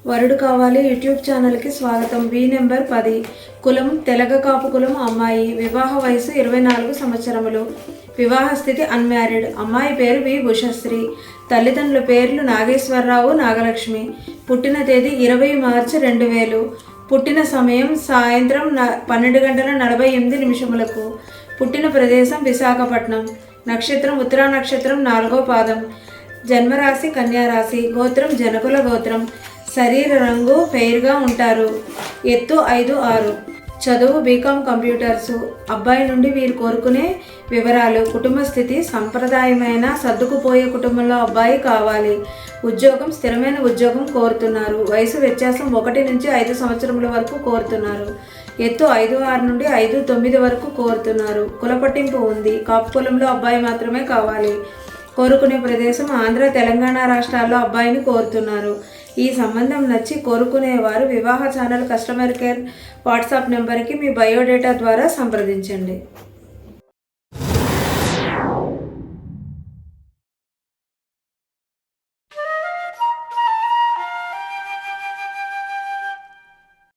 వరుడు కావాలి యూట్యూబ్ ఛానల్కి స్వాగతం. వి నెంబర్ 10. కులం తెలగ కాపు కులం. అమ్మాయి. వివాహ వయసు 24 సంవత్సరములు. వివాహ స్థితి అన్మ్యారీడ్. అమ్మాయి పేరు వి ఉషశ్రీ. తల్లిదండ్రుల పేర్లు నాగేశ్వరరావు, నాగలక్ష్మి. పుట్టిన తేదీ 20 మార్చి 2000. పుట్టిన సమయం సాయంత్రం 12:48. పుట్టిన ప్రదేశం విశాఖపట్నం. నక్షత్రం ఉత్తరా నక్షత్రం 4వ పాదం. జన్మరాశి కన్యారాశి. గోత్రం జనకుల గోత్రం. శరీర రంగు ఫెయిర్గా ఉంటారు. ఎత్తు 5'6". చదువు బీకామ్ కంప్యూటర్స్. అబ్బాయి నుండి వీరు కోరుకునే వివరాలు: కుటుంబ స్థితి సంప్రదాయమైన సర్దుకుపోయే కుటుంబంలో అబ్బాయి కావాలి. ఉద్యోగం స్థిరమైన ఉద్యోగం కోరుతున్నారు. వయసు వ్యత్యాసం 1 నుంచి 5 సంవత్సరముల వరకు కోరుతున్నారు. ఎత్తు 5'6" నుండి 5'9" వరకు కోరుతున్నారు. కుల పట్టింపు ఉంది. కాపు కులంలో అబ్బాయి మాత్రమే కావాలి. కోరుకునే ప్రదేశం ఆంధ్ర, తెలంగాణ రాష్ట్రాల్లో అబ్బాయిని కోరుతున్నారు. ఈ సంబంధం నచ్చి కోరుకునేవారు వివాహ ఛానల్ కస్టమర్ కేర్ వాట్సాప్ నెంబర్కి మీ బయోడేటా ద్వారా సంప్రదించండి.